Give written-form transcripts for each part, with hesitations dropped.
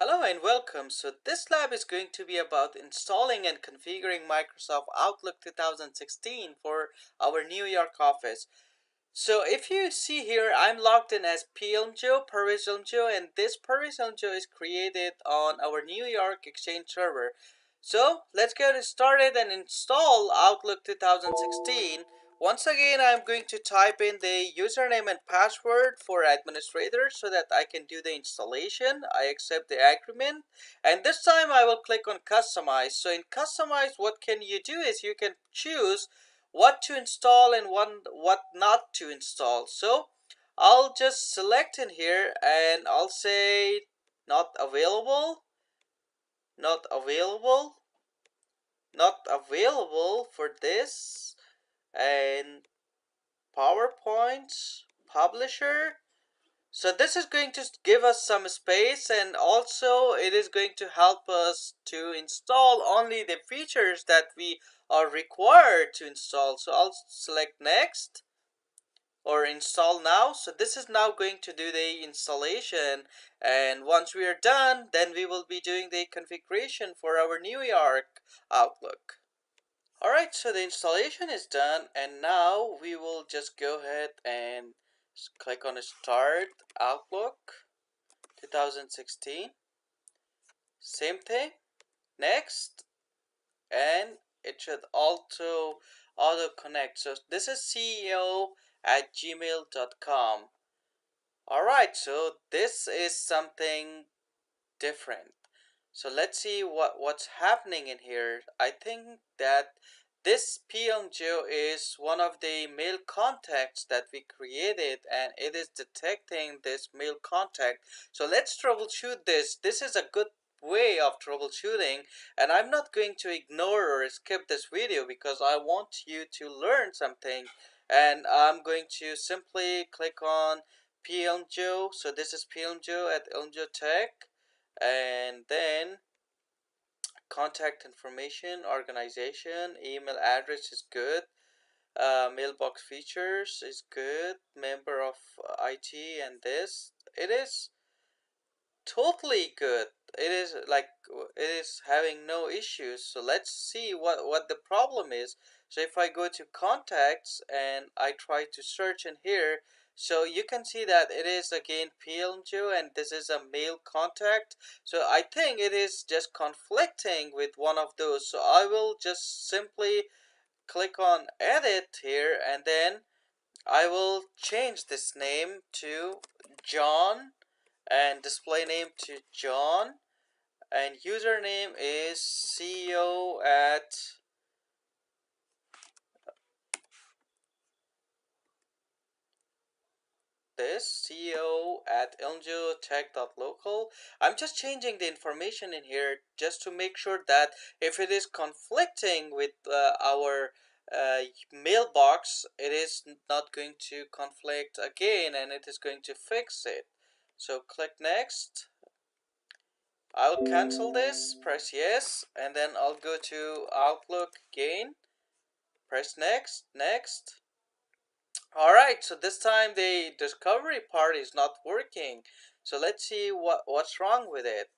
Hello and welcome. So this lab is going to be about installing and configuring Microsoft Outlook 2016 for our New York office. So if you see here, I'm logged in as PLMJO, Parvez Ilmjo, and this Parvez Ilmjo is created on our New York Exchange server. So let's get started and install Outlook 2016. Once again, I'm going to type in the username and password for administrator so that I can do the installation. I accept the agreement, and this time I will click on customize. So in customize, what can you do is you can choose what to install and what not to install. So I'll just select in here and I'll say not available, not available, not available for this, and PowerPoint publisher. So this is going to give us some space, and also it is going to help us to install only the features that we are required to install. So I'll select next or install now. So this is now going to do the installation, and once we are done, then we will be doing the configuration for our New York Outlook. Alright, so the installation is done, and now we will just go ahead and click on Start Outlook 2016. Same thing, next, and it should auto connect. So this is ceo@gmail.com. Alright, so this is something different. So let's see what's happening in here. I think that this PLMJO is one of the mail contacts that we created, and it is detecting this mail contact. So let's troubleshoot this. This is a good way of troubleshooting, and I'm not going to ignore or skip this video because I want you to learn something. And I'm going to simply click on PLMJO. So this is PLMJO at Ilmjo Tech, and then contact information, organization, email address is good, mailbox features is good, member of IT, and this it is totally good. It is like it is having no issues. So let's see what the problem is. So if I go to contacts and I try to search in here, so you can see that it is again PLMJO, and this is a mail contact. So I think it is just conflicting with one of those. So I will just simply click on edit here, and then I will change this name to John, and display name to John, and username is CEO at this CEO at ilmjotech.local. I'm just changing the information in here just to make sure that if it is conflicting with our mailbox, it is not going to conflict again, and it is going to fix it. So click next. I'll cancel this, press yes, and then I'll go to Outlook again, press next, next. Alright, so this time the discovery part is not working. So let's see what's wrong with it.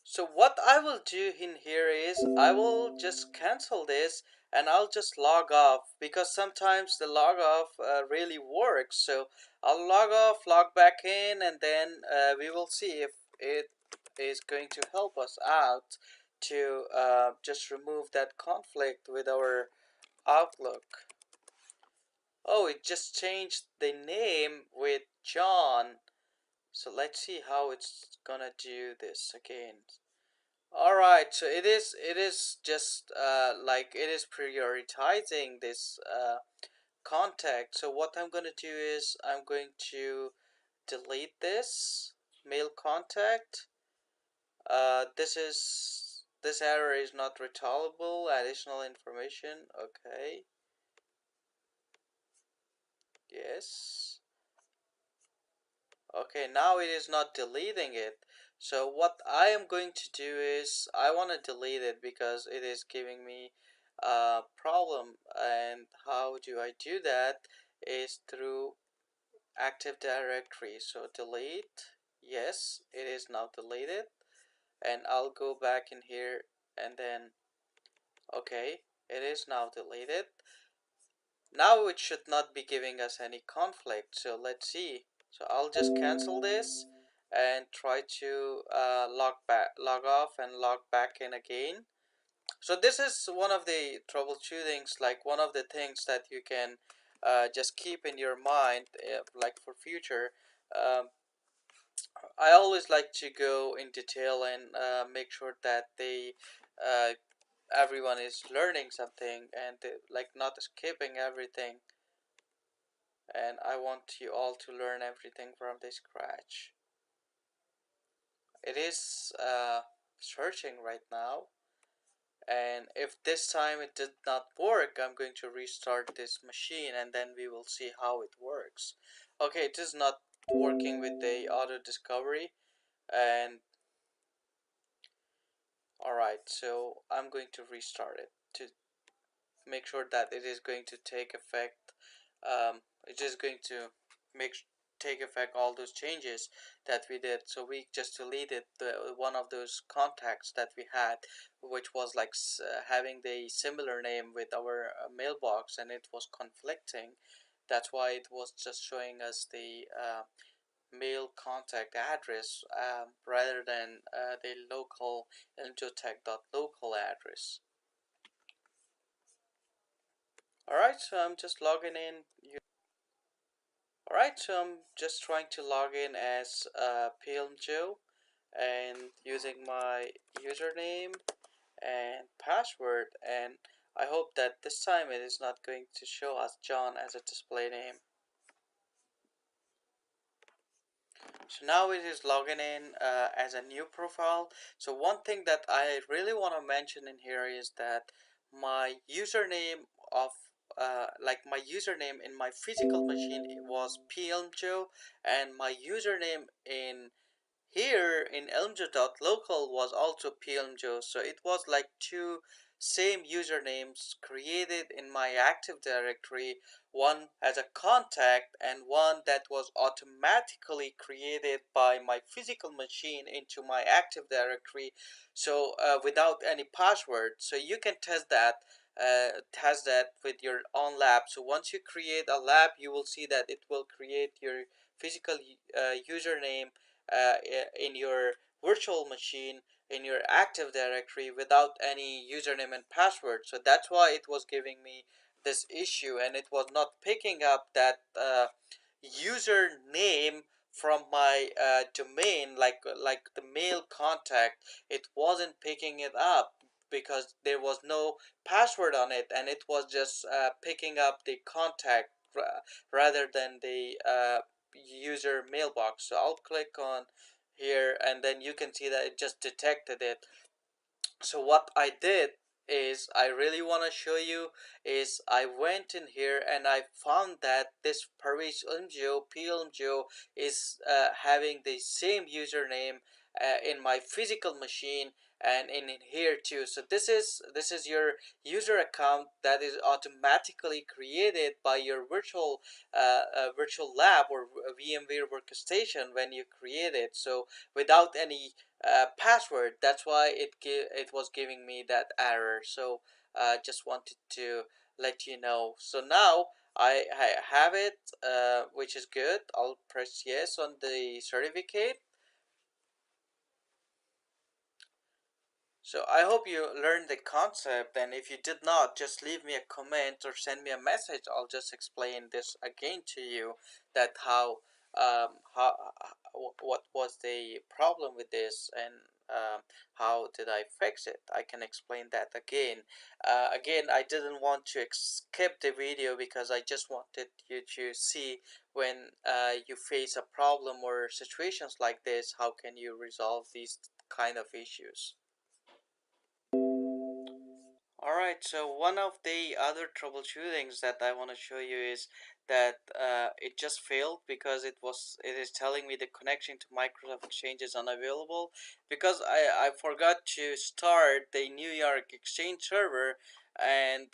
So what I will do in here is I will just cancel this, and I'll just log off, because sometimes the log off really works. So I'll log off, log back in, and then we will see if it is going to help us out to just remove that conflict with our Outlook. Oh, it just changed the name with John. So let's see how it's gonna do this again. Alright, so it is just like it is prioritizing this contact. So what I'm gonna do is I'm going to delete this mail contact. This error is not returnable. Additional information. Okay. Yes. Okay, now it is not deleting it. So what I am going to do is I want to delete it because it is giving me a problem. And how do I do that is through Active Directory. So delete. Yes, it is now deleted. And I'll go back in here and then, okay, it is now deleted. Now it should not be giving us any conflict. So let's see. So I'll just cancel this and try to log off and log back in again. So this is one of the troubleshootings, like one of the things that you can just keep in your mind, like for future. Um, I always like to go in detail and make sure that uh, everyone is learning something and like not skipping everything. And I want you all to learn everything from the scratch. It is searching right now. And if this time it did not work, I'm going to restart this machine and then we will see how it works. Okay, it is not working with the auto discovery. And alright, so I'm going to restart it to make sure that it is going to take effect. It is going to make take effect all those changes that we did. So we just deleted one of those contacts that we had, which was like having the similar name with our mailbox, and it was conflicting. That's why it was just showing us the mail contact address rather than the local elmjotech.local address. Alright, so I'm just logging in. Alright, so I'm just trying to log in as PLMJoe and using my username and password, and I hope that this time it is not going to show us John as a display name. So now it is logging in as a new profile. So one thing that I really want to mention in here is that my username of like my username in my physical machine was plmjoe, and my username in here in elmjoe.local was also plmjoe. So it was like two same usernames created in my active directory, one as a contact and one that was automatically created by my physical machine into my active directory, so without any password. So you can test that with your own lab. So once you create a lab, you will see that it will create your physical username in your virtual machine in your active directory without any username and password. So that's why it was giving me this issue, and it was not picking up that username from my domain, like the mail contact. It wasn't picking it up because there was no password on it, and it was just picking up the contact rather than the user mailbox. So I'll click on here and then you can see that it just detected it. So what I did is, I really want to show you, is I went in here and I found that this Paris Ilmjo PLMjo is having the same username in my physical machine and in here too. So this is your user account that is automatically created by your virtual lab or VMware workstation when you create it. So without any password. That's why it was giving me that error. So just wanted to let you know. So now I have it, which is good. I'll press yes on the certificate. So I hope you learned the concept, and if you did not, just leave me a comment or send me a message. I'll just explain this again to you, that what was the problem with this, and how did I fix it. I can explain that again. Again, I didn't want to skip the video because I just wanted you to see when you face a problem or situations like this, how can you resolve these kind of issues. Alright, so one of the other troubleshootings that I want to show you is that it just failed because it is telling me the connection to Microsoft Exchange is unavailable because I forgot to start the New York Exchange server, and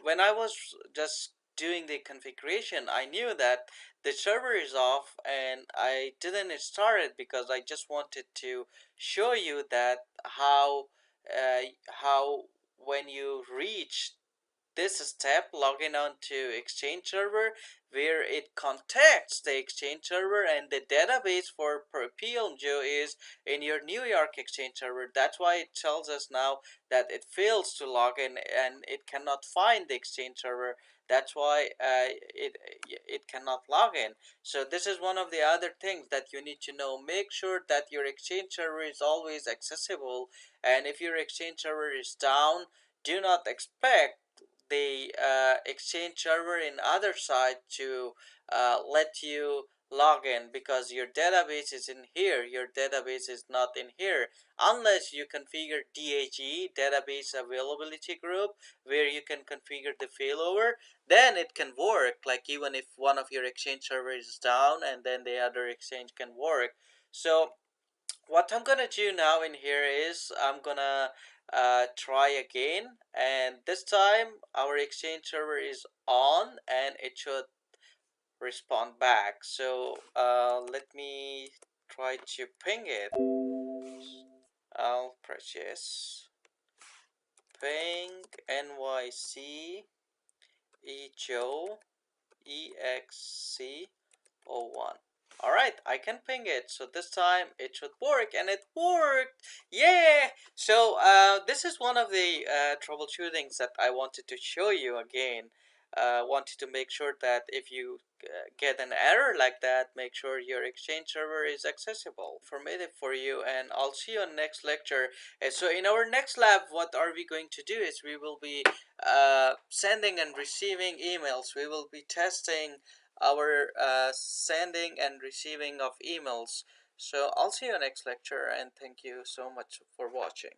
when I was just doing the configuration, I knew that the server is off and I didn't start it because I just wanted to show you that uh, how when you reach this step, logging on to Exchange server, where it contacts the Exchange server and the database for PLMJO is in your New York Exchange server. That's why it tells us now that it fails to log in and it cannot find the Exchange server. That's why it cannot log in. So this is one of the other things that you need to know. Make sure that your Exchange server is always accessible, and if your Exchange server is down, do not expect the Exchange server in other side to let you log in, because your database is in here, your database is not in here, unless you configure DAG, database availability group, where you can configure the failover. Then it can work, like even if one of your Exchange server is down, and then the other Exchange can work. So what I'm gonna do now in here is I'm gonna try again, and this time our Exchange server is on and it should respond back. So let me try to ping it. I'll press yes. Ping NYC EJO EXC01. Alright, I can ping it, so this time it should work, and it worked! Yeah! So, this is one of the troubleshootings that I wanted to show you again. Wanted to make sure that if you get an error like that, make sure your Exchange server is accessible. Informative for you, and I'll see you on next lecture. So in our next lab, what are we going to do is we will be sending and receiving emails. We will be testing our sending and receiving of emails. So I'll see you next lecture, and thank you so much for watching.